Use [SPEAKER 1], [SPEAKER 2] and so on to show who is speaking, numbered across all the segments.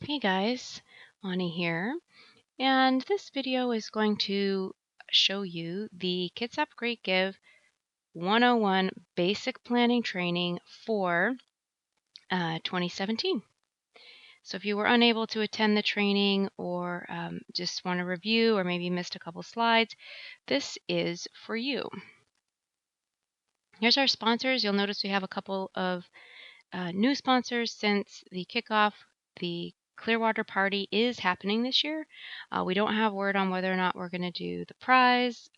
[SPEAKER 1] Hey guys, Ani here, and this video is going to show you the KItsap Great Give 101 Basic Planning Training for 2017. So if you were unable to attend the training or just want to review or maybe missed a couple slides, this is for you. Here's our sponsors. You'll notice we have a couple of new sponsors since the kickoff. The Clearwater Party is happening this year. We don't have word on whether or not we're going to do the prize.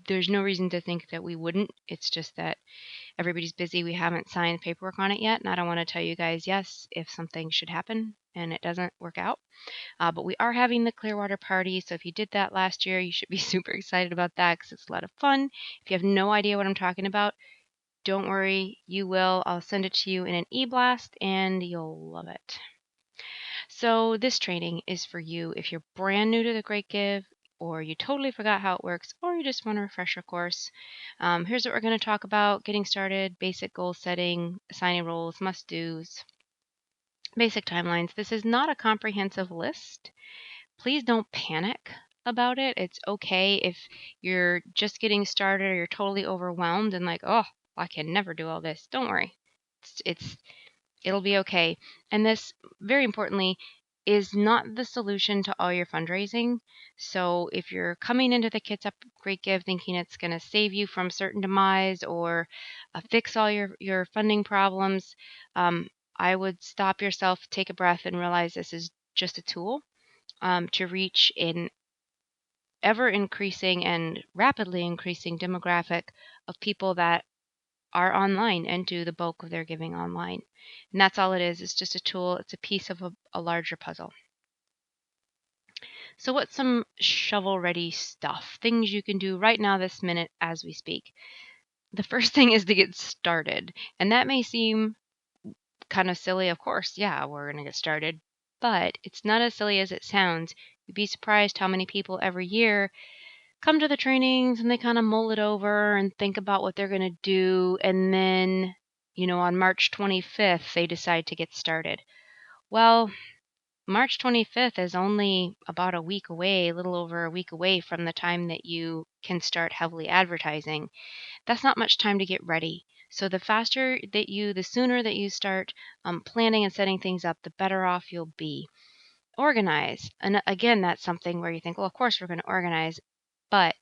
[SPEAKER 1] There's no reason to think that we wouldn't. It's just that everybody's busy. We haven't signed paperwork on it yet, and I don't want to tell you guys yes if something should happen and it doesn't work out. But we are having the Clearwater Party, so if you did that last year, you should be super excited about that because it's a lot of fun. If you have no idea what I'm talking about, don't worry, you will. I'll send it to you in an e-blast and you'll love it. So this training is for you if you're brand new to the Great Give, or you totally forgot how it works, or you just want a refresher course. Here's what we're going to talk about: getting started, basic goal setting, assigning roles, must-dos, basic timelines. This is not a comprehensive list. Please don't panic about it. It's okay if you're just getting started or you're totally overwhelmed and like, oh, I can never do all this. Don't worry. It'll be okay. And this, very importantly, is not the solution to all your fundraising. So if you're coming into the KItsap Great Give thinking it's going to save you from certain demise or fix all your funding problems, I would stop yourself, take a breath, and realize this is just a tool to reach an ever increasing and rapidly increasing demographic of people that are online and do the bulk of their giving online. And that's all it is. It's just a tool. It's a piece of a larger puzzle. So what's some shovel-ready stuff? Things you can do right now this minute as we speak. The first thing is to get started. And that may seem kind of silly. Of course, yeah, we're going to get started. But it's not as silly as it sounds. You'd be surprised how many people every year come to the trainings and they kind of mull it over and think about what they're going to do. And then, on March 25th, they decide to get started. Well, March 25th is only about a week away, a little over a week away from the time that you can start heavily advertising. That's not much time to get ready. So the sooner that you start planning and setting things up, the better off you'll be. Organize. And again, that's something where you think, well, of course we're going to organize, but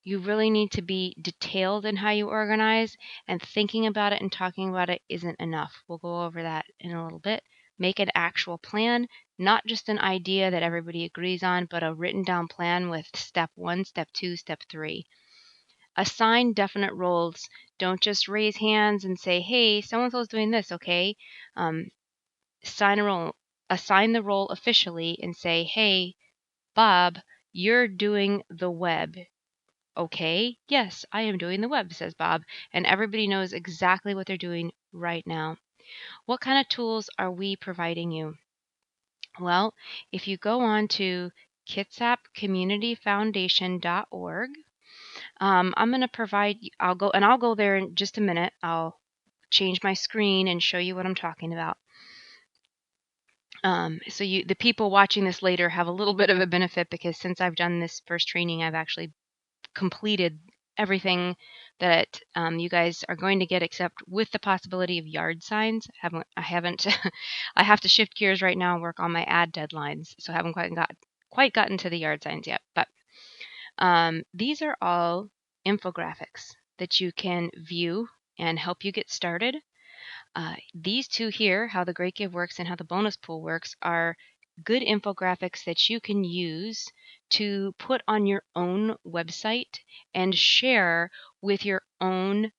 [SPEAKER 1] you really need to be detailed in how you organize, and thinking about it and talking about it isn't enough. We'll go over that in a little bit. Make an actual plan, not just an idea that everybody agrees on, but a written down plan with step 1, step 2, step 3. Assign definite roles. Don't just raise hands and say, hey, so-and-so's doing this, okay? Assign the role officially and say, hey, Bob, you're doing the web. Okay, yes, I am doing the web, says Bob, and everybody knows exactly what they're doing right now. What kind of tools are we providing you? Well, if you go on to kitsapcommunityfoundation.org, I'm going to provide, I'll go there in just a minute. I'll change my screen and show you what I'm talking about. So the people watching this later have a little bit of a benefit, because since I've done this first training, I've actually completed everything that you guys are going to get, except with the possibility of yard signs. I haven't I have to shift gears right now and work on my ad deadlines, so I haven't quite gotten to the yard signs yet. But these are all infographics that you can view and help you get started. These two here, how the Great Give works and how the bonus pool works, are good infographics that you can use to put on your own website and share with your own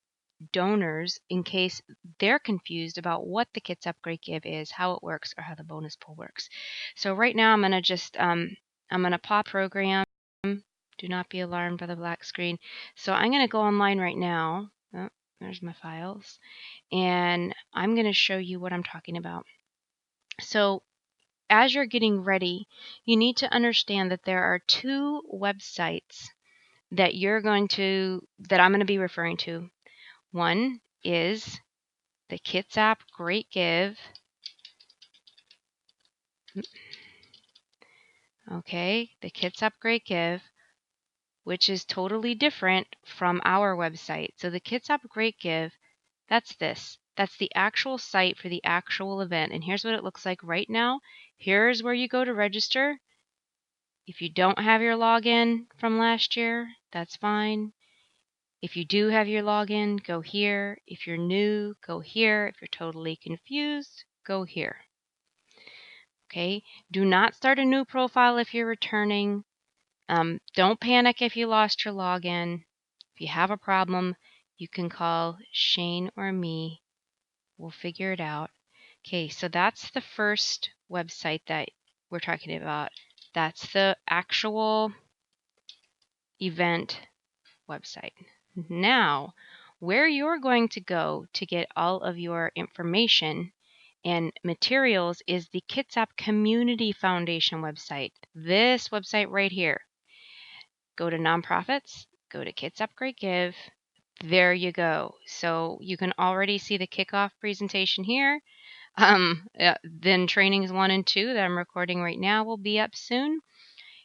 [SPEAKER 1] donors in case they're confused about what the KItsap Great Give is, how it works, or how the bonus pool works. So right now I'm going to just I'm going to pop program. Do not be alarmed by the black screen. So I'm going to go online right now. Oh, there's my files. And I'm going to show you what I'm talking about. So as you're getting ready, you need to understand that there are two websites that I'm going to be referring to. One is the KItsap Great Give Okay, the KItsap Great Give, which is totally different from our website. So the KItsap Great Give, that's this. That's the actual site for the actual event. And here's what it looks like right now. Here's where you go to register. If you don't have your login from last year, that's fine. If you do have your login, go here. If you're new, go here. If you're totally confused, go here. Okay, do not start a new profile if you're returning. Don't panic if you lost your login. If you have a problem, you can call Shane or me. We'll figure it out. Okay, so that's the first website that we're talking about. That's the actual event website. Now, where you're going to go to get all of your information and materials is the KItsap Community Foundation website. This website right here. Go to nonprofits, go to KItsap Great Give. There you go. So you can already see the kickoff presentation here. Then trainings 1 and 2 that I'm recording right now will be up soon.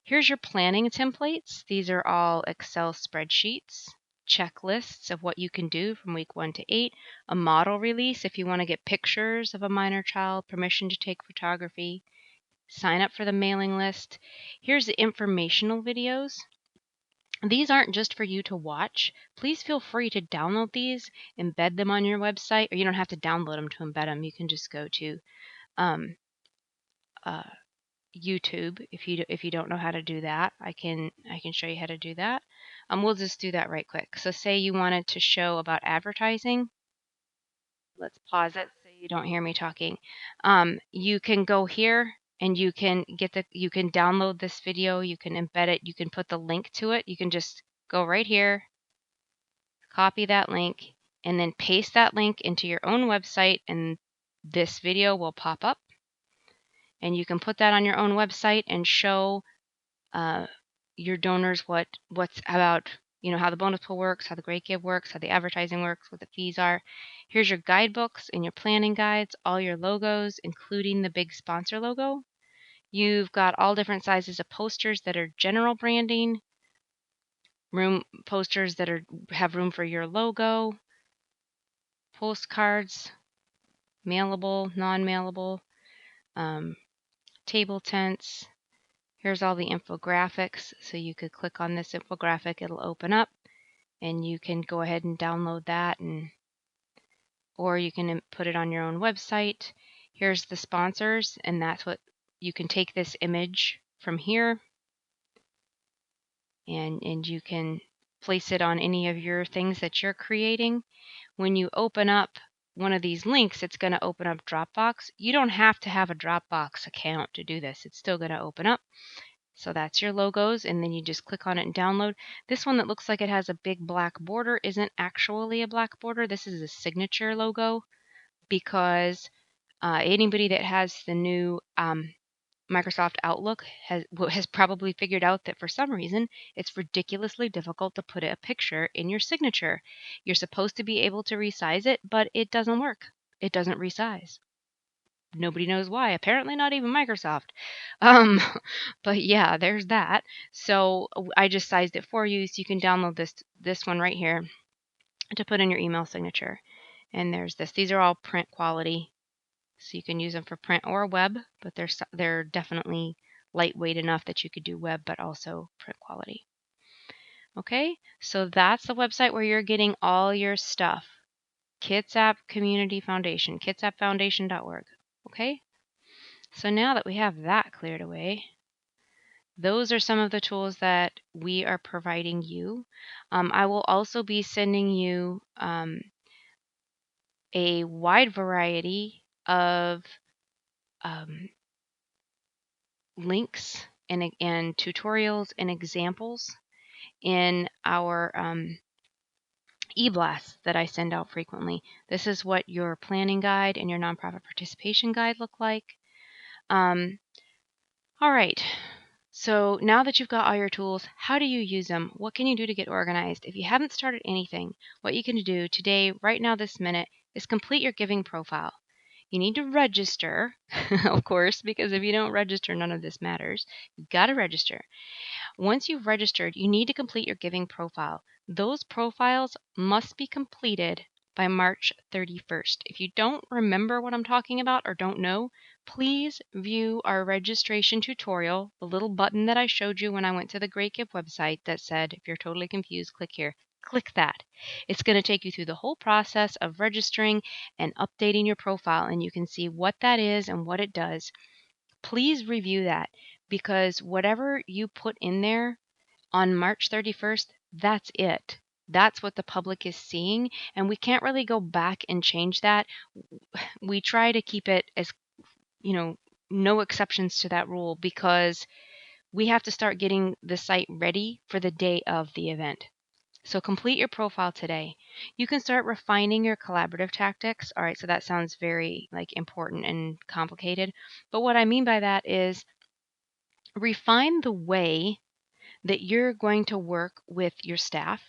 [SPEAKER 1] Here's your planning templates. These are all Excel spreadsheets, checklists of what you can do from week 1 to 8, a model release if you want to get pictures of a minor child, permission to take photography, sign up for the mailing list. Here's the informational videos. These aren't just for you to watch. Please feel free to download these, embed them on your website, or you don't have to download them to embed them. You can just go to um, uh, YouTube if you don't know how to do that. I can show you how to do that. We'll just do that right quick. So say you wanted to show about advertising. Let's pause it so you don't hear me talking. You can go here and you can download this video, you can embed it, you can put the link to it. You can just go right here, copy that link, and then paste that link into your own website, and this video will pop up. And you can put that on your own website and show your donors what's about, how the bonus pool works, how the Great Give works, how the advertising works, what the fees are. Here's your guidebooks and your planning guides, all your logos, including the big sponsor logo. You've got all different sizes of posters that are general branding, posters that have room for your logo, postcards, mailable, non-mailable, table tents. Here's all the infographics. So you could click on this infographic, it'll open up, and you can go ahead and download that, or you can put it on your own website. Here's the sponsors, and that's what you can take this image from here, and you can place it on any of your things that you're creating. When you open up one of these links, it's going to open up Dropbox. You don't have to have a Dropbox account to do this. It's still going to open up. So that's your logos, and then you just click on it and download. This one that looks like it has a big black border isn't actually a black border. This is a signature logo, because anybody that has the new Microsoft Outlook has probably figured out that for some reason it's ridiculously difficult to put a picture in your signature. You're supposed to be able to resize it, but it doesn't work. It doesn't resize. Nobody knows why. Apparently not even Microsoft. Um, but yeah, there's that. So I just sized it for you, so you can download this one right here to put in your email signature. And there's this. These are all print quality, so you can use them for print or web, but they're definitely lightweight enough that you could do web, but also print quality. Okay, so that's the website where you're getting all your stuff. KItsap Community Foundation, kitsapfoundation.org. Okay, so now that we have that cleared away, those are some of the tools that we are providing you. I will also be sending you a wide variety of links and tutorials and examples in our e-blasts that I send out frequently. This is what your planning guide and your nonprofit participation guide look like. All right. So now that you've got all your tools, how do you use them? What can you do to get organized? If you haven't started anything, what you can do today, right now, this minute, is complete your giving profile. You need to register, of course, because if you don't register, none of this matters. You've got to register. Once you've registered, you need to complete your giving profile. Those profiles must be completed by March 31st. If you don't remember what I'm talking about or don't know, please view our registration tutorial, the little button that I showed you when I went to the Great Give website that said, if you're totally confused, click here. Click that. It's going to take you through the whole process of registering and updating your profile, and you can see what that is and what it does. Please review that, because whatever you put in there on March 31st, that's it. That's what the public is seeing, and we can't really go back and change that. We try to keep it as, no exceptions to that rule, because we have to start getting the site ready for the day of the event. So complete your profile today. You can start refining your collaborative tactics. All right, so that sounds very important and complicated. But what I mean by that is refine the way that you're going to work with your staff,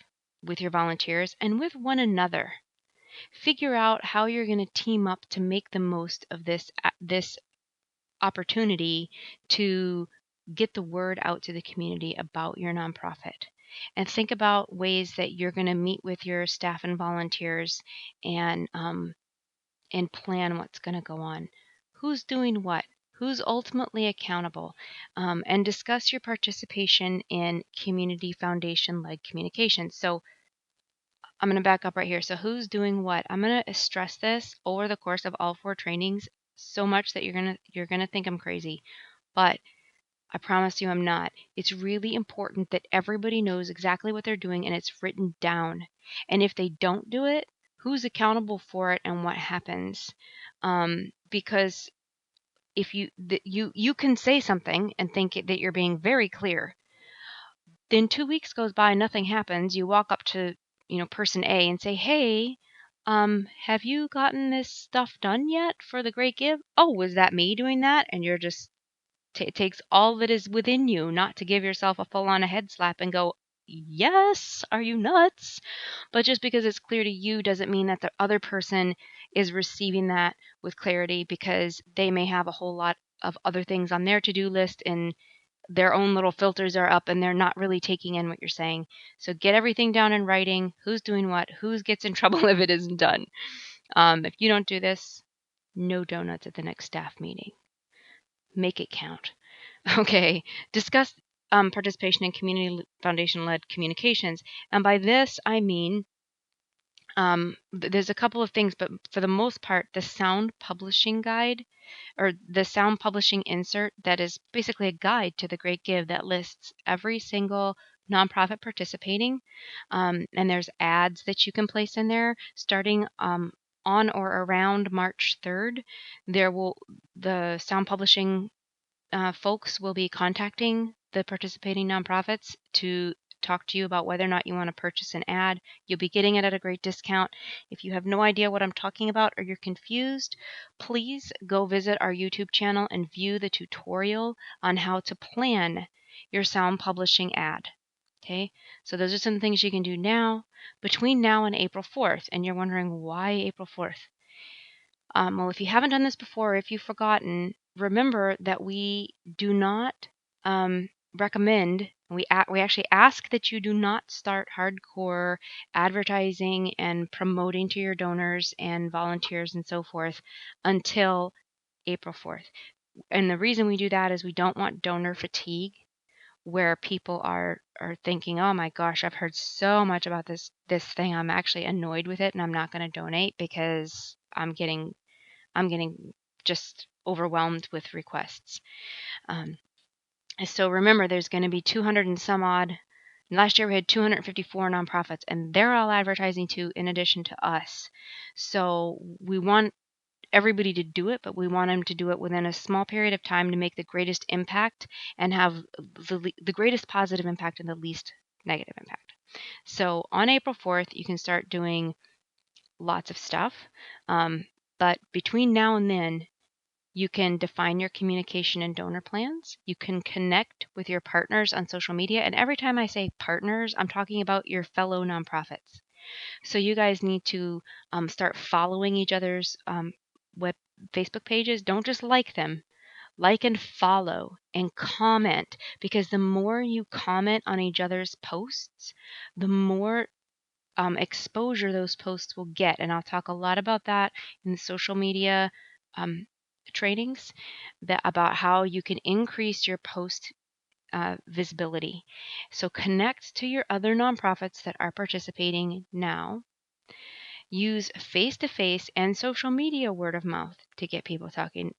[SPEAKER 1] with your volunteers, and with one another. Figure out how you're going to team up to make the most of this opportunity to get the word out to the community about your nonprofit. And think about ways that you're going to meet with your staff and volunteers and plan what's going to go on. Who's doing what? Who's ultimately accountable? And discuss your participation in community foundation-led communications. So I'm going to back up right here. So who's doing what? I'm going to stress this over the course of all 4 trainings so much that you're gonna think I'm crazy, but I promise you I'm not. It's really important that everybody knows exactly what they're doing and it's written down. And if they don't do it, who's accountable for it and what happens? Because if you can say something and think that you're being very clear, then 2 weeks goes by, nothing happens. You walk up to person A and say, "Hey, have you gotten this stuff done yet for the Great Give?" "Oh, was that me doing that?" And you're just it takes all that is within you not to give yourself a full-on head slap and go, "Yes, are you nuts?" But just because it's clear to you doesn't mean that the other person is receiving that with clarity, because they may have a whole lot of other things on their to-do list and their own little filters are up and they're not really taking in what you're saying. So get everything down in writing, who's doing what, who gets in trouble if it isn't done. If you don't do this, no donuts at the next staff meeting. Make it count. Okay, discuss participation in community foundation-led communications. And by this, I mean, there's a couple of things, but for the most part, the sound publishing guide, or the sound publishing insert, that is basically a guide to the Great Give that lists every single nonprofit participating. And there's ads that you can place in there starting on or around March 3rd. The sound publishing folks will be contacting the participating nonprofits to talk to you about whether or not you want to purchase an ad. You'll be getting it at a great discount. If you have no idea what I'm talking about or you're confused, please go visit our YouTube channel and view the tutorial on how to plan your sound publishing ad. Okay, so those are some things you can do now between now and April 4th. And you're wondering, why April 4th? Well, if you haven't done this before, if you've forgotten, remember that we do not recommend, we actually ask that you do not start hardcore advertising and promoting to your donors and volunteers and so forth until April 4th. And the reason we do that is we don't want donor fatigue, where people are thinking, "Oh my gosh, I've heard so much about this thing. I'm actually annoyed with it and I'm not going to donate because I'm getting just overwhelmed with requests." So remember, there's going to be 200 and some odd. Last year we had 254 nonprofits, and they're all advertising too, in addition to us. So we want everybody to do it, but we want them to do it within a small period of time to make the greatest impact and have the greatest positive impact and the least negative impact. So on April 4th, you can start doing lots of stuff. But between now and then, you can define your communication and donor plans. You can connect with your partners on social media. And every time I say partners, I'm talking about your fellow nonprofits. So you guys need to start following each other's web Facebook pages, don't just like them. Like and follow and comment, because the more you comment on each other's posts, the more exposure those posts will get. And I'll talk a lot about that in the social media um, trainings, about how you can increase your post visibility. So connect to your other nonprofits that are participating now. Use face to face and social media word of mouth to get people talking.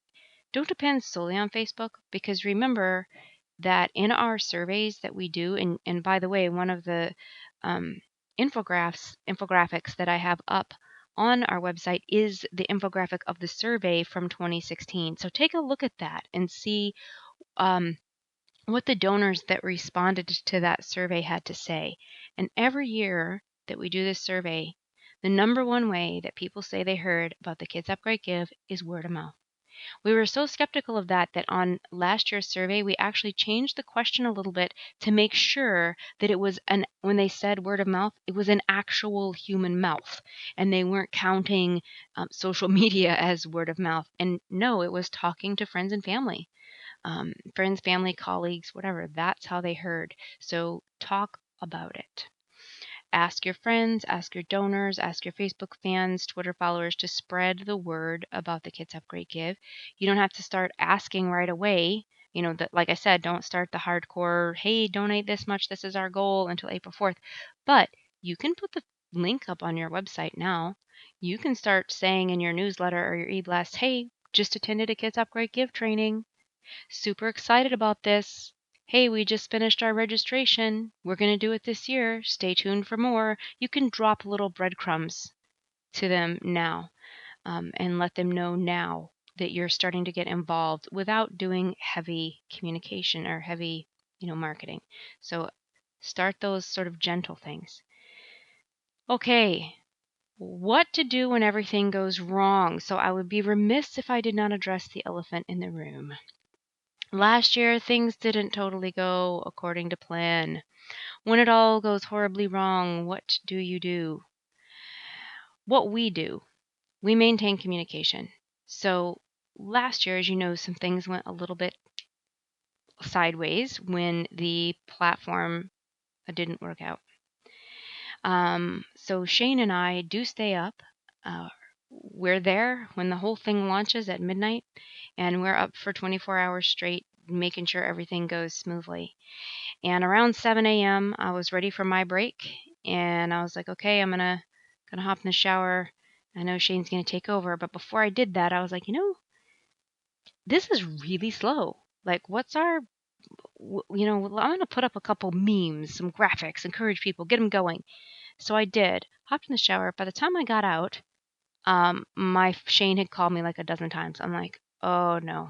[SPEAKER 1] Don't depend solely on Facebook, because remember that in our surveys that we do, and by the way, one of the um, infographics that I have up on our website is the infographic of the survey from 2016. So take a look at that and see um, what the donors that responded to that survey had to say. And every year that we do this survey, the number one way that people say they heard about the Kids Upgrade Give is word of mouth. We were so skeptical of that on last year's survey, we actually changed the question a little bit to make sure that it was when they said word of mouth, it was an actual human mouth, and they weren't counting social media as word of mouth. And no, it was talking to friends and family, friends, family, colleagues, whatever. That's how they heard. So talk about it. Ask your friends, ask your donors, ask your Facebook fans, Twitter followers to spread the word about the Kids Upgrade Give. You don't have to start asking right away. Like I said, don't start the hardcore, hey, donate this much, this is our goal, until April 4th. But you can put the link up on your website now. You can start saying in your newsletter or your e-blast, hey, just attended a Kids Upgrade Give training. Super excited about this. Hey, we just finished our registration. We're going to do it this year. Stay tuned for more. You can drop little breadcrumbs to them now, and let them know now that you're starting to get involved without doing heavy communication or heavy, marketing. So start those sort of gentle things. Okay, what to do when everything goes wrong. So I would be remiss if I did not address the elephant in the room. Last year, things didn't totally go according to plan. When it all goes horribly wrong, what do you do? What we do, we maintain communication. So last year, as you know, some things went a little bit sideways when the platform didn't work out. So Shane and I do stay up. We're there when the whole thing launches at midnight, and we're up for 24 hours straight, making sure everything goes smoothly. And around 7 a.m., I was ready for my break, and I was like, okay, I'm gonna hop in the shower. I know Shane's gonna take over, but before I did that, I was like, this is really slow. Like, what's our, I'm gonna put up a couple memes, some graphics, encourage people, get them going. So I did. Hopped in the shower. By the time I got out, my Shane had called me like a dozen times. I'm like, oh no.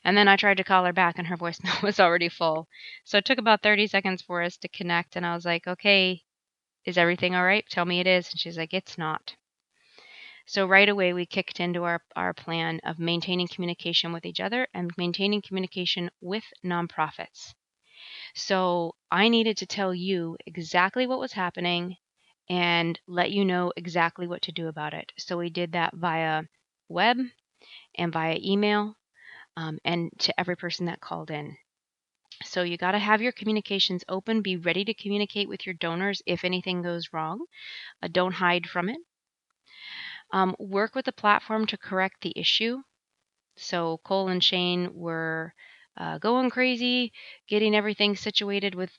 [SPEAKER 1] And then I tried to call her back, and her voicemail was already full. So it took about 30 seconds for us to connect, and I was like, okay, is everything all right? Tell me it is. And she's like, it's not. So right away, we kicked into our plan of maintaining communication with each other and maintaining communication with nonprofits. So I needed to tell you exactly what was happening and let you know exactly what to do about it. So we did that via web and via email, and to every person that called in. So you got to have your communications open. Be ready to communicate with your donors if anything goes wrong. Don't hide from it. Work with the platform to correct the issue. So Cole and Shane were going crazy, getting everything situated with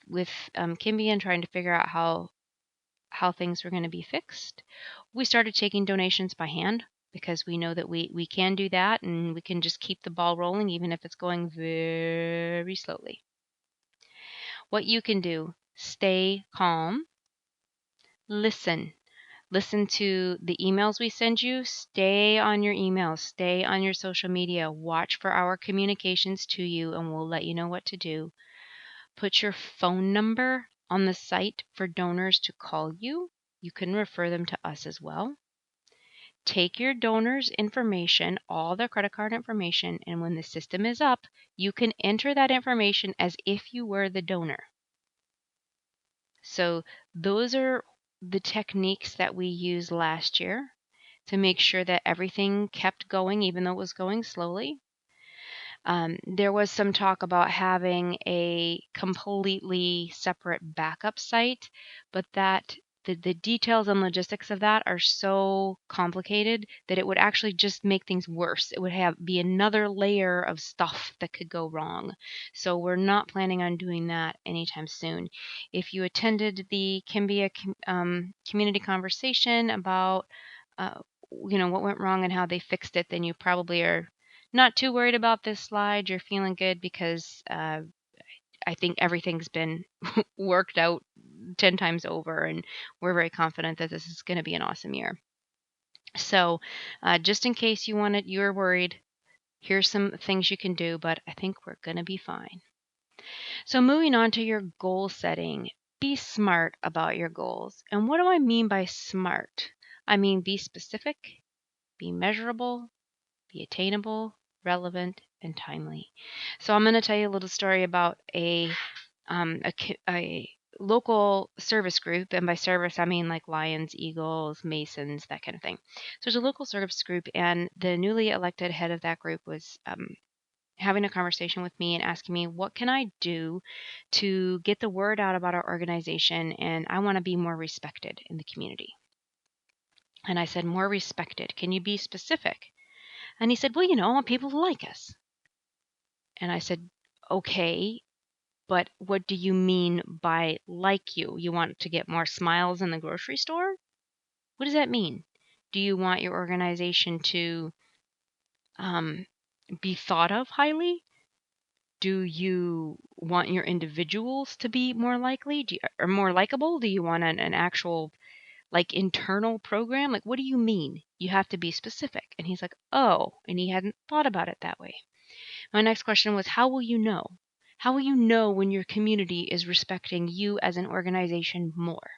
[SPEAKER 1] Kimby and trying to figure out how things were going to be fixed. We started taking donations by hand because we know that we can do that, and we can just keep the ball rolling even if it's going very slowly. What you can do, stay calm, listen. Listen to the emails we send you. Stay on your emails. Stay on your social media. Watch for our communications to you, and we'll let you know what to do. Put your phone number on the site for donors to call you. You can refer them to us as well. Take your donors' information, all their credit card information, and when the system is up, you can enter that information as if you were the donor. So those are the techniques that we used last year to make sure that everything kept going, even though it was going slowly. There was some talk about having a completely separate backup site, but the details and logistics of that are so complicated that it would actually just make things worse. It would be another layer of stuff that could go wrong. So we're not planning on doing that anytime soon. If you attended the Kimbia community conversation about what went wrong and how they fixed it, then you probably are not too worried about this slide. You're feeling good because I think everything's been worked out 10 times over, and we're very confident that this is going to be an awesome year. So just in case you're worried, here's some things you can do, but I think we're going to be fine. So moving on to your goal setting, be smart about your goals. And what do I mean by smart? I mean be specific, be measurable, be attainable, relevant, and timely. So I'm going to tell you a little story about a local service group, and by service I mean like Lions, Eagles, Masons, that kind of thing. So there's a local service group, and the newly elected head of that group was having a conversation with me and asking me, what can I do to get the word out about our organization, and I want to be more respected in the community. And I said, more respected, can you be specific? And he said, well, I want people to like us. And I said, okay, but what do you mean by like you? You want to get more smiles in the grocery store? What does that mean? Do you want your organization to be thought of highly? Do you want your individuals to be more likely or more likable? Do you want an actual like internal program? Like, what do you mean? You have to be specific. And he's like, oh, and he hadn't thought about it that way. My next question was, how will you know? How will you know when your community is respecting you as an organization more?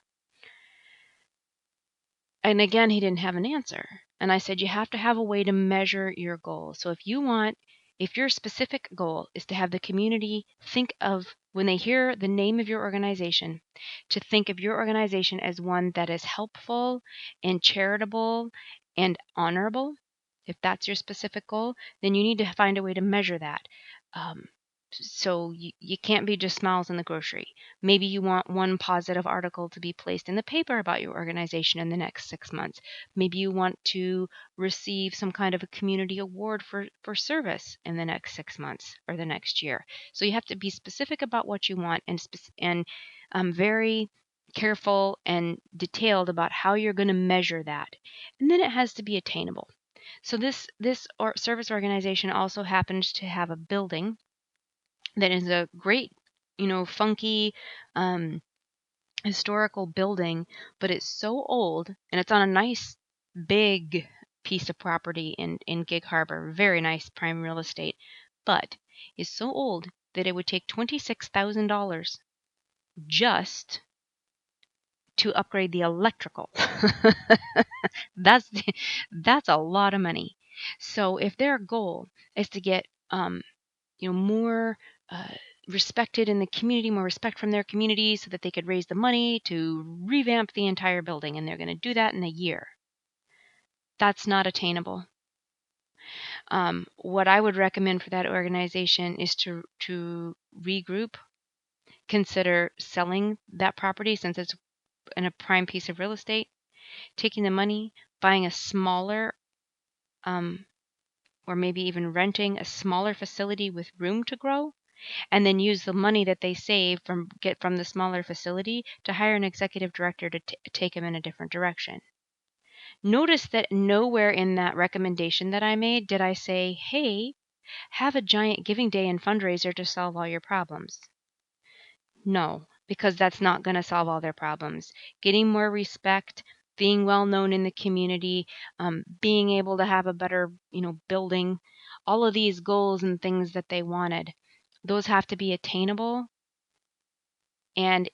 [SPEAKER 1] And again, he didn't have an answer. And I said, you have to have a way to measure your goals. So if your specific goal is to have the community think of, when they hear the name of your organization, to think of your organization as one that is helpful and charitable and honorable, if that's your specific goal, then you need to find a way to measure that. So you can't be just smiles in the grocery. Maybe you want one positive article to be placed in the paper about your organization in the next 6 months. Maybe you want to receive some kind of a community award for service in the next 6 months or the next year. So you have to be specific about what you want and very careful and detailed about how you're going to measure that. And then it has to be attainable. So this service organization also happens to have a building that is a great, funky, historical building, but it's so old, and it's on a nice big piece of property in Gig Harbor, very nice prime real estate, but it's so old that it would take $26,000 just to upgrade the electrical. that's that's a lot of money. So if their goal is to get more respected in the community, more respect from their community, so that they could raise the money to revamp the entire building, and they're going to do that in a year. That's not attainable. What I would recommend for that organization is to regroup, consider selling that property since it's in a prime piece of real estate, taking the money, buying a smaller, or maybe even renting a smaller facility with room to grow, and then use the money that they save from the smaller facility to hire an executive director to take them in a different direction. Notice that nowhere in that recommendation that I made did I say, hey, have a giant giving day and fundraiser to solve all your problems. No, because that's not going to solve all their problems. Getting more respect, being well known in the community, being able to have a better, building, all of these goals and things that they wanted, those have to be attainable. And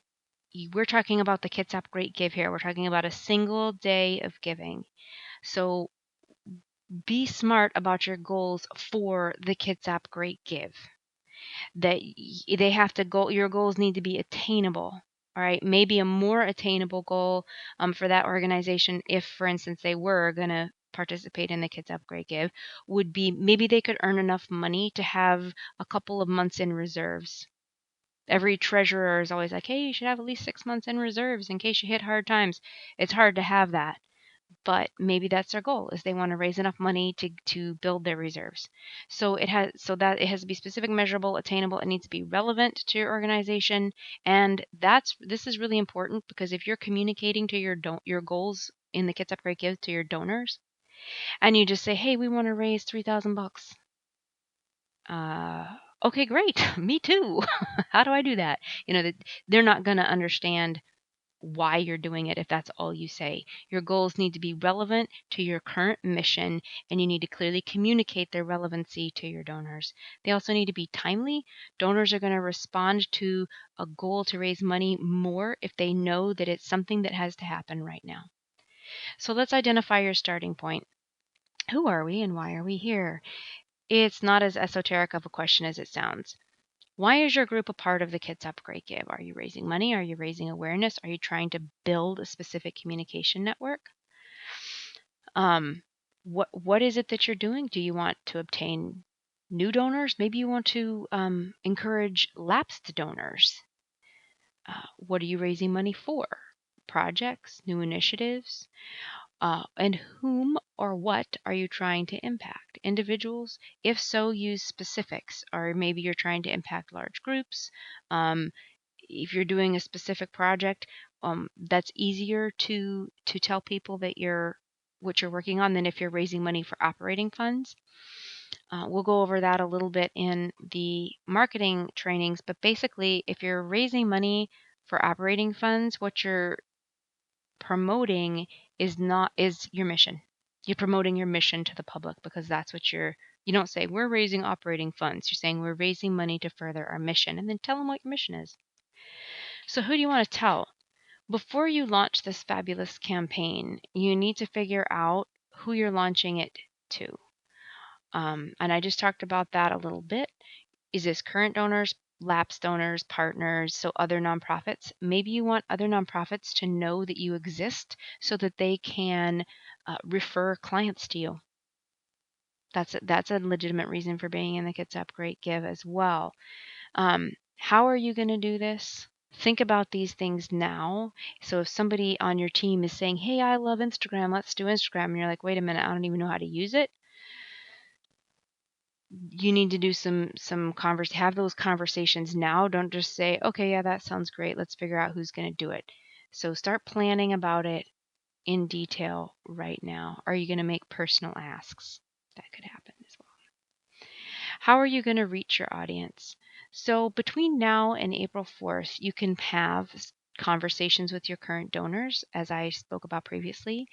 [SPEAKER 1] we're talking about the KItsap Great Give here. We're talking about a single day of giving. So be smart about your goals for the KItsap Great Give. That they have to go. Your goals need to be attainable. All right, maybe a more attainable goal for that organization, if, for instance, they were going to participate in the KItsap Great Give would be maybe they could earn enough money to have a couple of months in reserves. Every treasurer is always like, hey, you should have at least 6 months in reserves in case you hit hard times. It's hard to have that, but maybe that's their goal is they want to raise enough money to build their reserves. So it has to be specific, measurable, attainable. It needs to be relevant to your organization, and this is really important because if you're communicating to your goals in the KItsap Great Give to your donors, and you just say, hey, we want to raise $3,000. Uh, okay, great. Me too. How do I do that? That they're not going to understand why you're doing it if that's all you say. Your goals need to be relevant to your current mission, and you need to clearly communicate their relevancy to your donors. They also need to be timely. Donors are going to respond to a goal to raise money more if they know that it's something that has to happen right now. So let's identify your starting point. Who are we and why are we here? It's not as esoteric of a question as it sounds. Why is your group a part of the KItsap Great Give? Are you raising money? Are you raising awareness? Are you trying to build a specific communication network? What is it that you're doing? Do you want to obtain new donors? Maybe you want to encourage lapsed donors. What are you raising money for? Projects, new initiatives? And whom or what are you trying to impact? Individuals? If so, use specifics. Or maybe you're trying to impact large groups. If you're doing a specific project, that's easier to tell people that what you're working on than if you're raising money for operating funds. We'll go over that a little bit in the marketing trainings, but basically, if you're raising money for operating funds, what you're promoting is your mission. You're promoting your mission to the public because that's what you don't say we're raising operating funds. You're saying we're raising money to further our mission, and then tell them what your mission is. So who do you want to tell? Before you launch this fabulous campaign, you need to figure out who you're launching it to. And I just talked about that a little bit. Is this current donors, lapsed donors, partners, so other nonprofits? Maybe you want other nonprofits to know that you exist so that they can refer clients to you. That's a legitimate reason for being in the KItsap Great Give as well. How are you going to do this? Think about these things now. So if somebody on your team is saying, hey, I love Instagram, let's do Instagram, and you're like, wait a minute, I don't even know how to use it. You need to do have those conversations now. Don't just say, okay, yeah, that sounds great. Let's figure out who's going to do it. So start planning about it in detail right now. Are you going to make personal asks? That could happen as well. How are you going to reach your audience? So between now and April 4th, you can have conversations with your current donors, as I spoke about previously.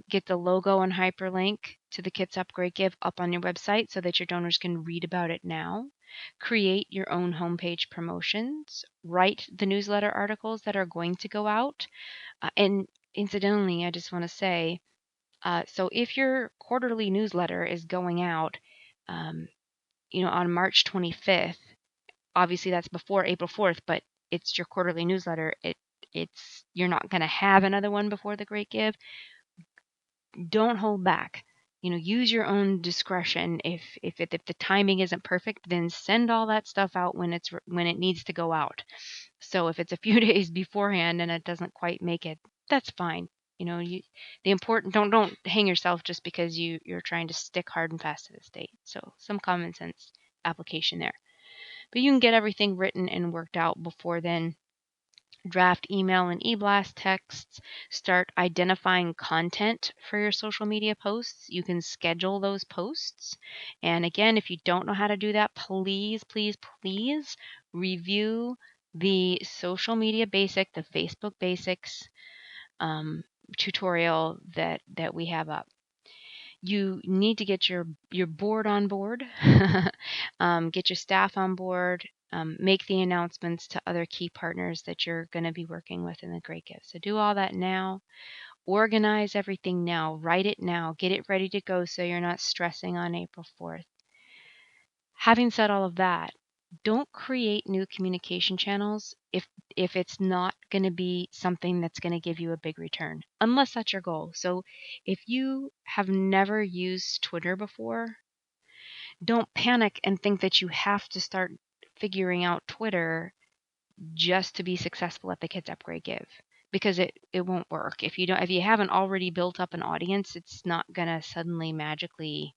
[SPEAKER 1] Get the logo and hyperlink to the KItsap Great Give up on your website so that your donors can read about it now. Create your own homepage promotions. Write the newsletter articles that are going to go out. And incidentally, I just want to say, so if your quarterly newsletter is going out, on March 25th, obviously that's before April 4th, but it's your quarterly newsletter. You're not going to have another one before the Great Give. Don't hold back. Use your own discretion. If the timing isn't perfect, then send all that stuff out when it needs to go out. So if it's a few days beforehand and it doesn't quite make it, that's fine. The important don't hang yourself just because you're trying to stick hard and fast to this date. So some common sense application there. But you can get everything written and worked out before then. Draft email and e-blast texts. Start identifying content for your social media posts. You can schedule those posts. And again, if you don't know how to do that, please, please, please review the social media basic, the Facebook basics tutorial that we have up. You need to get your board on board, get your staff on board, make the announcements to other key partners that you're going to be working with in the Great Give. So do all that now. Organize everything now. Write it now. Get it ready to go so you're not stressing on April 4th. Having said all of that, don't create new communication channels if it's not going to be something that's going to give you a big return, unless that's your goal. So if you have never used Twitter before, don't panic and think that you have to start figuring out Twitter just to be successful at the Kids Upgrade Give, because it won't work. If you haven't already built up an audience, it's not going to suddenly magically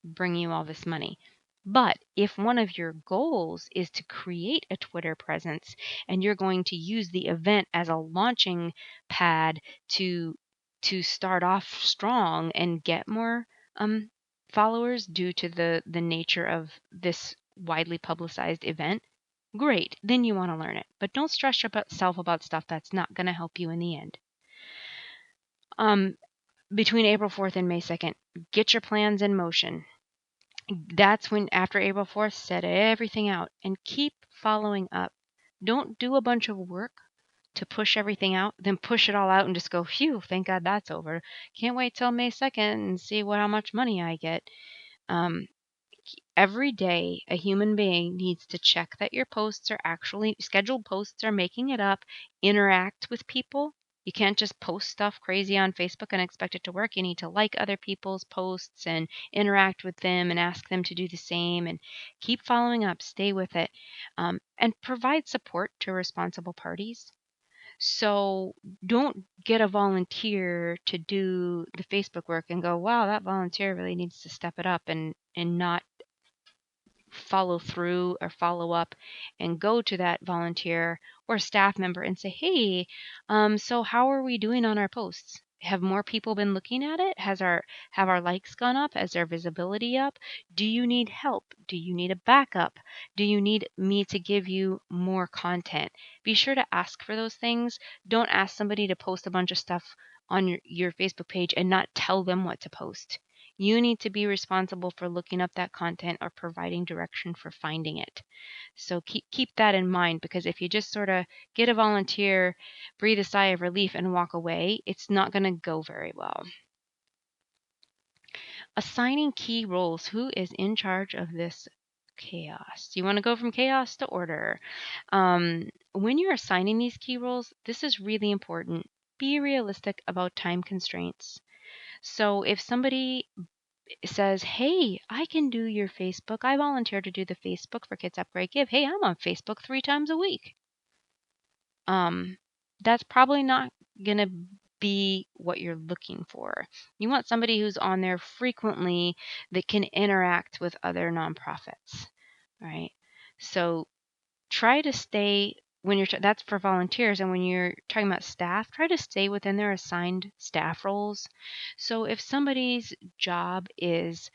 [SPEAKER 1] bring you all this money. But if one of your goals is to create a Twitter presence and you're going to use the event as a launching pad to start off strong and get more um, followers due to the nature of this widely publicized event, great. Then you want to learn it. But don't stress yourself about stuff that's not going to help you in the end. Between April 4th and May 2nd, get your plans in motion. That's when, after April 4th, set everything out and keep following up. Don't do a bunch of work to push everything out, then push it all out and just go, phew, thank God that's over. Can't wait till May 2nd and see how much money I get. Um, every day, a human being needs to check that your posts are actually scheduled posts are making it up, interact with people. You can't just post stuff crazy on Facebook and expect it to work. You need to like other people's posts and interact with them and ask them to do the same and keep following up, stay with it, and provide support to responsible parties. So don't get a volunteer to do the Facebook work and go, wow, that volunteer really needs to step it up and not follow through or follow up and go to that volunteer or staff member and say, hey, so how are we doing on our posts? Have more people been looking at it? Have our likes gone up? Has our visibility up? Do you need help? Do you need a backup? Do you need me to give you more content? Be sure to ask for those things. Don't ask somebody to post a bunch of stuff on your Facebook page and not tell them what to post. You need to be responsible for looking up that content or providing direction for finding it. So keep that in mind, because if you just sort of get a volunteer, breathe a sigh of relief and walk away, it's not going to go very well. Assigning key roles. Who is in charge of this chaos? You want to go from chaos to order. When you're assigning these key roles, this is really important. Be realistic about time constraints. So if somebody says, hey, I can do your Facebook. I volunteer to do the Facebook for Kids Upgrade Give. Hey, I'm on Facebook 3 times a week. That's probably not going to be what you're looking for. You want somebody who's on there frequently that can interact with other nonprofits, right? So try to stay when you're that's for volunteers, and when you're talking about staff, try to stay within their assigned staff roles. So if somebody's job is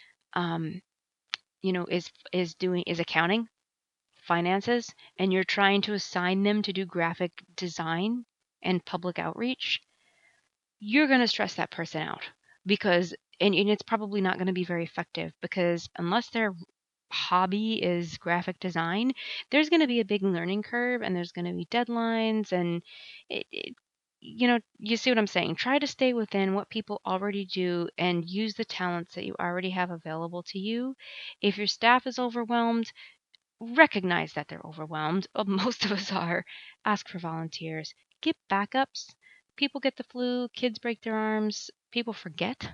[SPEAKER 1] is accounting, finances, and you're trying to assign them to do graphic design and public outreach, you're going to stress that person out, because and it's probably not going to be very effective, because unless their hobby is graphic design, there's going to be a big learning curve and there's going to be deadlines, and you see what I'm saying. Try to stay within what people already do and use the talents that you already have available to you. If your staff is overwhelmed, recognize that they're overwhelmed. Most of us are. Ask for volunteers. Get backups. People get the flu, kids break their arms, people forget.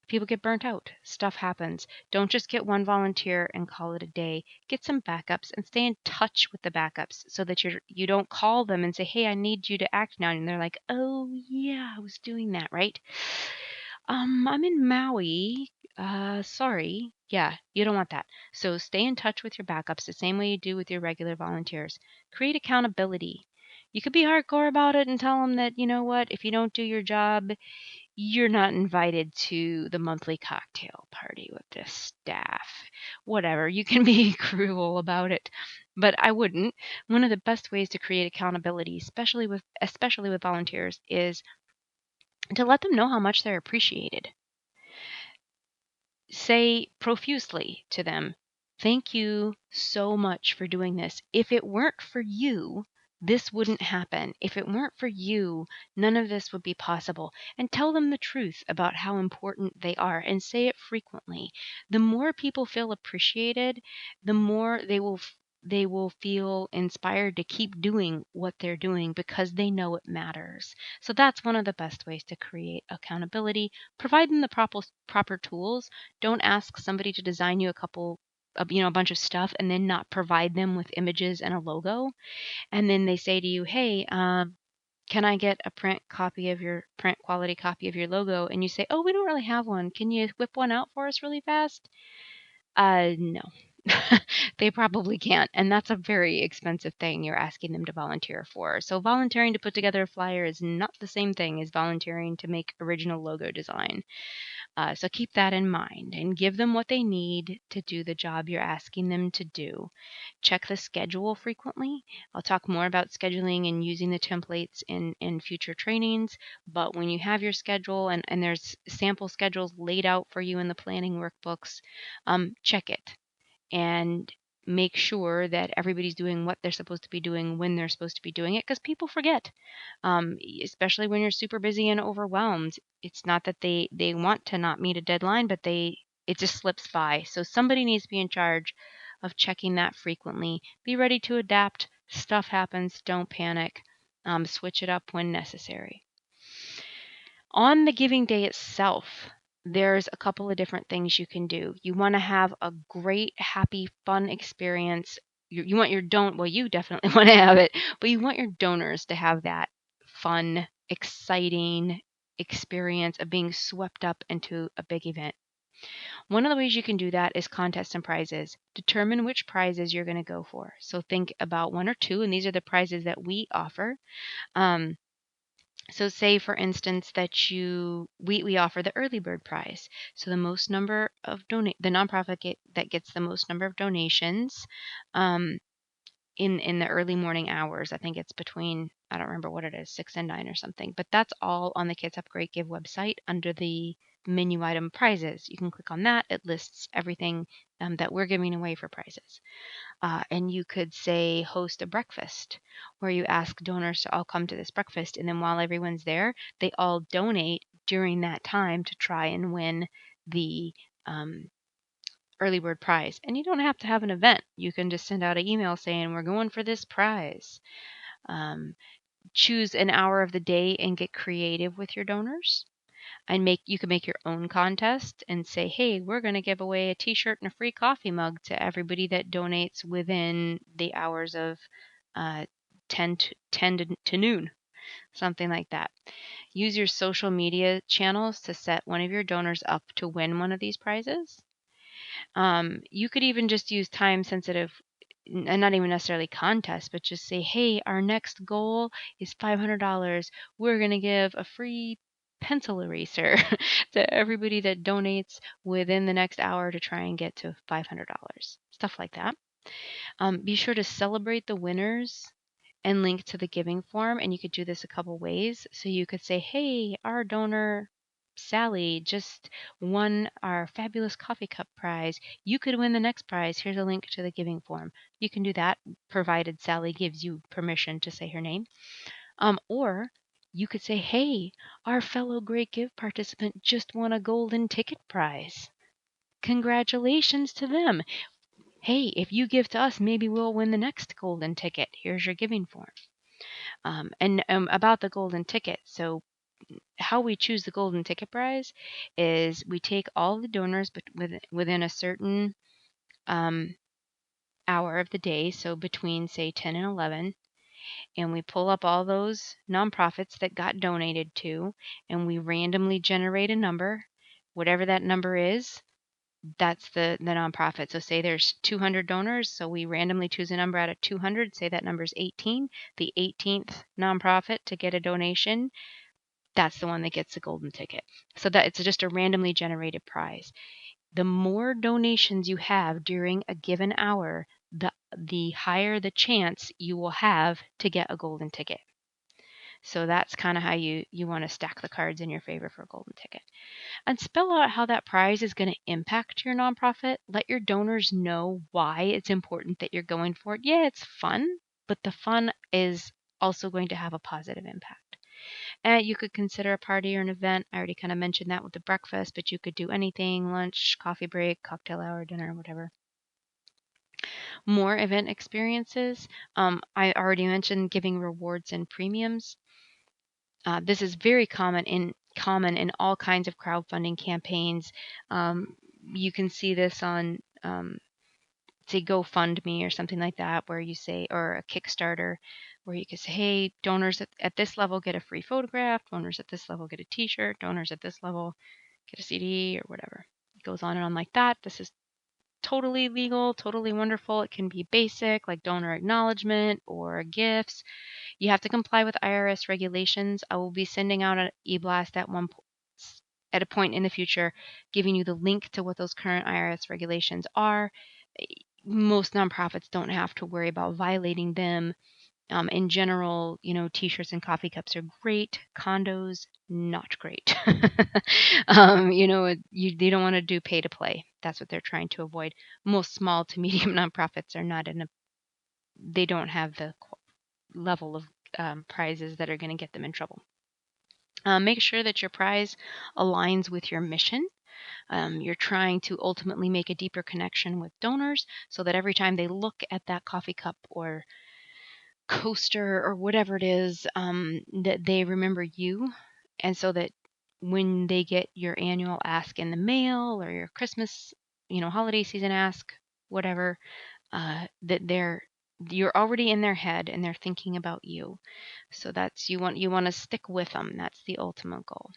[SPEAKER 1] People get burnt out. Stuff happens. Don't just get one volunteer and call it a day. Get some backups and stay in touch with the backups so that you don't call them and say, hey, I need you to act now. And they're like, oh, yeah, I was doing that, right? I'm in Maui. Sorry. Yeah, you don't want that. So stay in touch with your backups the same way you do with your regular volunteers. Create accountability. You could be hardcore about it and tell them that, you know what, if you don't do your job, you're not invited to the monthly cocktail party with this staff. Whatever, you can be cruel about it, but I wouldn't. One of the best ways to create accountability, especially with volunteers, is to let them know how much they're appreciated. Say profusely to them, thank you so much for doing this. If it weren't for you, This wouldn't happen. If it weren't for you, none of this would be possible. And tell them the truth about how important they are and say it frequently. The more people feel appreciated, the more they will feel inspired to keep doing what they're doing because they know it matters. So that's one of the best ways to create accountability. Provide them the proper tools. Don't ask somebody to design you a bunch of stuff and then not provide them with images and a logo, and then they say to you, hey, can I get a print quality copy of your logo? And you say, oh, we don't really have one. Can you whip one out for us really fast? No. They probably can't. And that's a very expensive thing you're asking them to volunteer for. So volunteering to put together a flyer is not the same thing as volunteering to make original logo design. So keep that in mind and give them what they need to do the job you're asking them to do. Check the schedule frequently. I'll talk more about scheduling and using the templates in future trainings. But when you have your schedule and there's sample schedules laid out for you in the planning workbooks, check it and make sure that everybody's doing what they're supposed to be doing when they're supposed to be doing it, because people forget, especially when you're super busy and overwhelmed. It's not that they want to not meet a deadline, but it just slips by. So somebody needs to be in charge of checking that frequently. Be ready to adapt. Stuff happens. Don't panic. Switch it up when necessary. On the giving day itself, there's a couple of different things you can do. You want to have a great, happy, fun experience. You want your well, you definitely want to have it, but you want your donors to have that fun, exciting experience of being swept up into a big event. One of the ways you can do that is contests and prizes. Determine which prizes you're going to go for. So think about one or two, and these are the prizes that we offer. So say for instance that we offer the early bird prize. So the most number of the nonprofit that gets the most number of donations um, in the early morning hours. I think it's between, I don't remember what it is, 6 and 9 or something. But that's all on the KItsap Great Give website under the menu item prizes. You can click on that. It lists everything that we're giving away for prizes. And you could say host a breakfast where you ask donors to all come to this breakfast. And then while everyone's there, they all donate during that time to try and win the early bird prize. And you don't have to have an event. You can just send out an email saying, we're going for this prize. Choose an hour of the day and get creative with your donors. And you can make your own contest and say, hey, we're going to give away a t-shirt and a free coffee mug to everybody that donates within the hours of 10 to noon, something like that. Use your social media channels to set one of your donors up to win one of these prizes. You could even just use time sensitive, and not even necessarily contest, but just say, hey, our next goal is $500. We're going to give a free pencil eraser to everybody that donates within the next hour to try and get to $500. Stuff like that. Be sure to celebrate the winners and link to the giving form. And you could do this a couple ways. So you could say, hey, our donor Sally just won our fabulous coffee cup prize. You could win the next prize. Here's a link to the giving form. You can do that provided Sally gives you permission to say her name. Or you could say, hey, our fellow Great Give participant just won a golden ticket prize. Congratulations to them. Hey, if you give to us, maybe we'll win the next golden ticket. Here's your giving form. And about the golden ticket, so how we choose the golden ticket prize is we take all the donors within a certain hour of the day, so between say 10 and 11, and we pull up all those nonprofits that got donated to, and we randomly generate a number. Whatever that number is, that's the nonprofit. So say there's 200 donors, so we randomly choose a number out of 200. Say that number is 18. The 18th nonprofit to get a donation, that's the one that gets the golden ticket. So that it's just a randomly generated prize. The more donations you have during a given hour, the higher the chance you will have to get a golden ticket. So that's kind of how you want to stack the cards in your favor for a golden ticket. And spell out how that prize is going to impact your nonprofit. Let your donors know why it's important that you're going for it. Yeah, it's fun. but the fun is also going to have a positive impact. And you could consider a party or an event. I already kind of mentioned that with the breakfast, but you could do anything: lunch, coffee break, cocktail hour, dinner, whatever. More event experiences. I already mentioned giving rewards and premiums. This is very common in all kinds of crowdfunding campaigns. Um, you can see this on say GoFundMe or something like that, where you say, or a Kickstarter, where you can say, hey, donors at this level get a free photograph, donors at this level get a T-shirt, donors at this level get a CD or whatever. It goes on and on like that. This is totally legal, totally wonderful. It can be basic, like donor acknowledgement or gifts. You have to comply with IRS regulations. I will be sending out an e-blast at a point in the future, giving you the link to what those current IRS regulations are. Most nonprofits don't have to worry about violating them. In general, T-shirts and coffee cups are great. Condos, not great. They don't want to do pay to play. That's what they're trying to avoid. Most small to medium nonprofits are not they don't have the level of prizes that are going to get them in trouble. Make sure that your prize aligns with your mission. You're trying to ultimately make a deeper connection with donors so that every time they look at that coffee cup or coaster or whatever it is, that they remember you. And so that when they get your annual ask in the mail or your Christmas, holiday season ask, whatever, that you're already in their head and they're thinking about you. So that's you want to stick with them. That's the ultimate goal.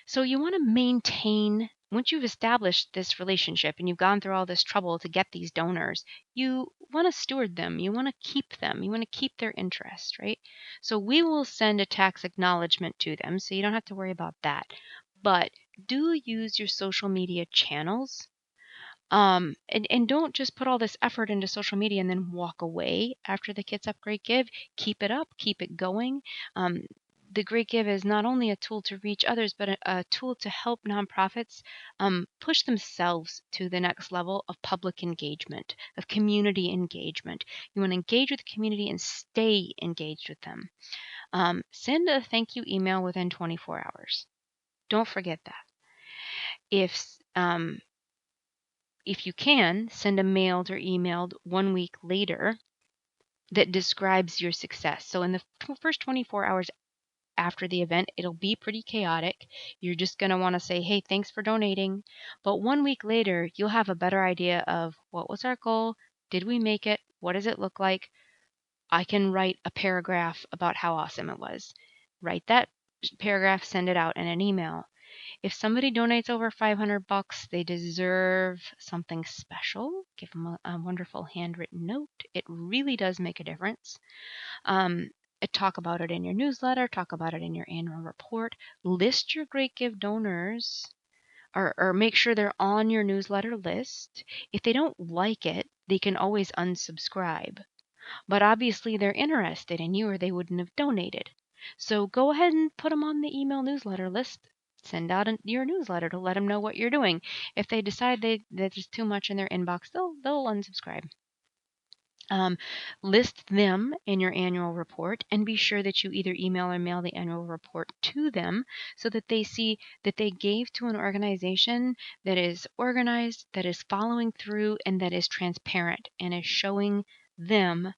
[SPEAKER 1] So you want to maintain, once you've established this relationship and you've gone through all this trouble to get these donors, you want to steward them. You want to keep them. You want to keep their interest, right? So we will send a tax acknowledgement to them, so you don't have to worry about that. But do use your social media channels, and don't just put all this effort into social media and then walk away after the Kids Up Great Give. Keep it up, keep it going. The Great Give is not only a tool to reach others, but a tool to help nonprofits push themselves to the next level of public engagement, of community engagement. You want to engage with the community and stay engaged with them. Send a thank you email within 24 hours. Don't forget that. If you can, send a mailed or emailed 1 week later that describes your success. So in the first 24 hours after the event, it'll be pretty chaotic. You're just going to want to say, hey, thanks for donating. But 1 week later, you'll have a better idea of what was our goal? Did we make it? What does it look like? I can write a paragraph about how awesome it was. Write that paragraph, send it out in an email. If somebody donates over $500, they deserve something special. Give them a wonderful handwritten note. It really does make a difference. Talk about it in your newsletter. Talk about it in your annual report. List your Great Give donors, or make sure they're on your newsletter list. If they don't like it, they can always unsubscribe. But obviously they're interested in you or they wouldn't have donated. So go ahead and put them on the email newsletter list. Send out your newsletter to let them know what you're doing. If they decide that there's too much in their inbox, they'll unsubscribe. List them in your annual report and be sure that you either email or mail the annual report to them so that they see that they gave to an organization that is organized, that is following through, and that is transparent and is showing them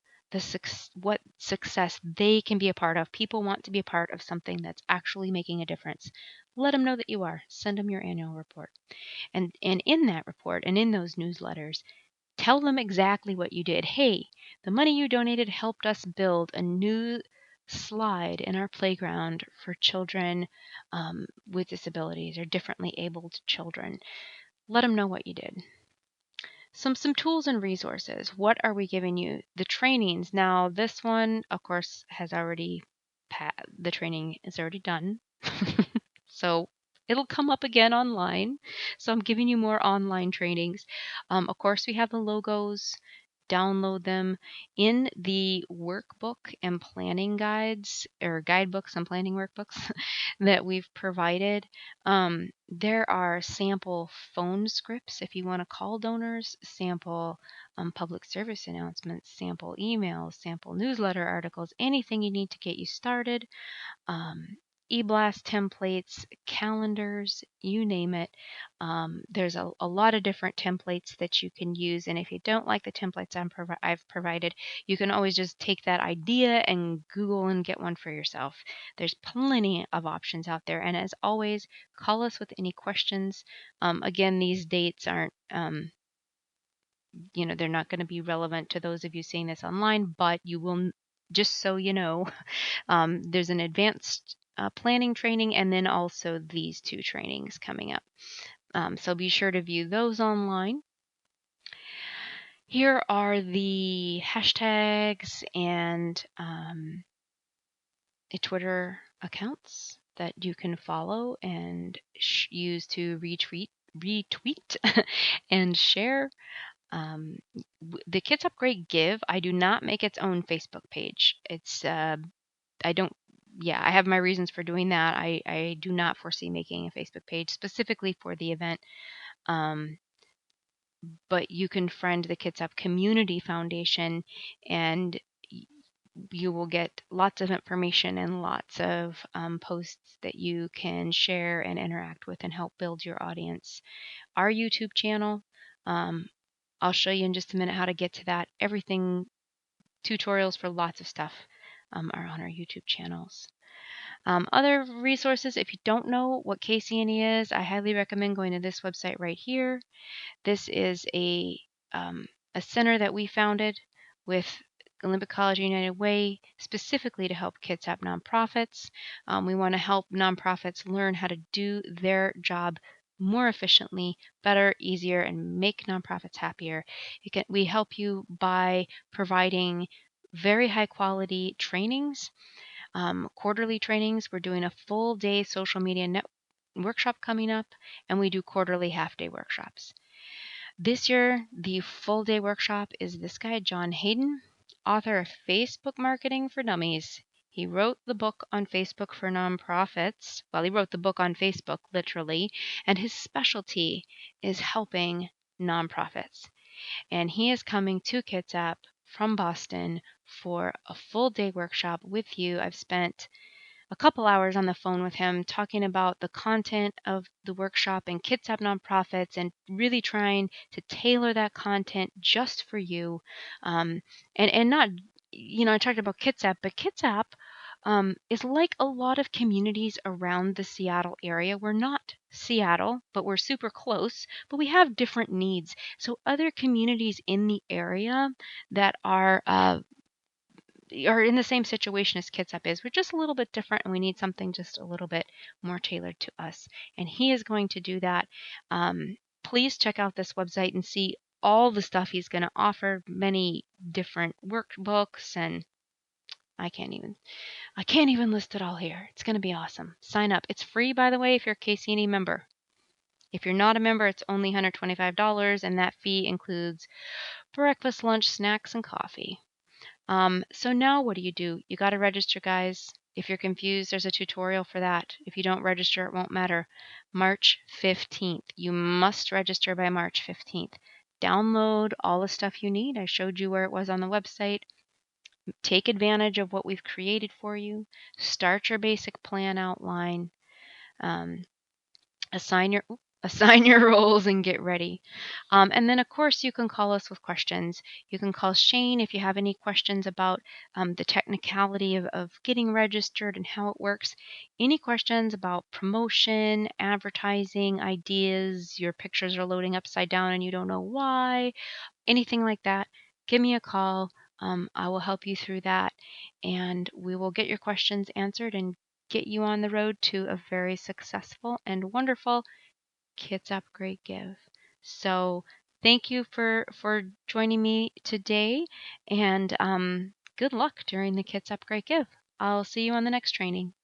[SPEAKER 1] what success they can be a part of. People want to be a part of something that's actually making a difference. Let them know that you are. Send them your annual report. And in that report and in those newsletters, tell them exactly what you did. Hey, the money you donated helped us build a new slide in our playground for children with disabilities or differently abled children. Let them know what you did. Some tools and resources. What are we giving you? The trainings. Now, this one, of course, the training is already done. So it'll come up again online. So I'm giving you more online trainings. Of course, we have the logos, download them in the workbook and planning guides, or guidebooks and planning workbooks that we've provided. There are sample phone scripts if you want to call donors, sample public service announcements, sample emails, sample newsletter articles, anything you need to get you started, um, e-blast templates, calendars, you name it. There's a lot of different templates that you can use. And if you don't like the templates I've provided, you can always just take that idea and Google and get one for yourself. There's plenty of options out there. And as always, call us with any questions. Again, these dates aren't, they're not going to be relevant to those of you seeing this online, but you will, just so you know, there's an advanced planning training and then also these two trainings coming up. So be sure to view those online. Here are the hashtags and Twitter accounts that you can follow and use to retweet and share. The KItsap Great Give, I do not make its own Facebook page. I don't, yeah, I have my reasons for doing that. I do not foresee making a Facebook page specifically for the event. But you can friend the KItsap Community Foundation and you will get lots of information and lots of posts that you can share and interact with and help build your audience. Our YouTube channel, I'll show you in just a minute how to get to that. Everything, tutorials for lots of stuff are on our YouTube channels. Other resources, if you don't know what KCNE is, I highly recommend going to this website right here. This is a center that we founded with Olympic College United Way specifically to help KItsap nonprofits. We want to help nonprofits learn how to do their job more efficiently, better, easier, and make nonprofits happier. We help you by providing very high quality trainings, quarterly trainings. We're doing a full day social media workshop coming up, and we do quarterly half-day workshops. This year, the full day workshop is this guy, John Hayden, author of Facebook Marketing for Dummies. He wrote the book on Facebook for nonprofits. Well, he wrote the book on Facebook, literally, and his specialty is helping nonprofits. And he is coming to KItsap from Boston for a full day workshop with you. I've spent a couple hours on the phone with him talking about the content of the workshop and KItsap nonprofits and really trying to tailor that content just for you. And not, I talked about KItsap, but KItsap is like a lot of communities around the Seattle area. We're not Seattle, but we're super close, but we have different needs. So other communities in the area that are in the same situation as KItsap is. We're just a little bit different and we need something just a little bit more tailored to us. And he is going to do that. Please check out this website and see all the stuff he's going to offer, many different workbooks, and I can't even list it all here. It's going to be awesome. Sign up. It's free, by the way, if you're a KCNE member. If you're not a member, it's only $125, and that fee includes breakfast, lunch, snacks, and coffee. So now what do? You got to register, guys. If you're confused, there's a tutorial for that. If you don't register, it won't matter. March 15th. You must register by March 15th. Download all the stuff you need. I showed you where it was on the website. Take advantage of what we've created for you. Start your basic plan outline. Assign your roles and get ready. And then, of course, you can call us with questions. You can call Shane if you have any questions about the technicality of getting registered and how it works. Any questions about promotion, advertising, ideas, your pictures are loading upside down and you don't know why, anything like that, give me a call. I will help you through that, and we will get your questions answered and get you on the road to a very successful and wonderful KItsap Great Give. So thank you for joining me today, and good luck during the KItsap Great Give. I'll see you on the next training.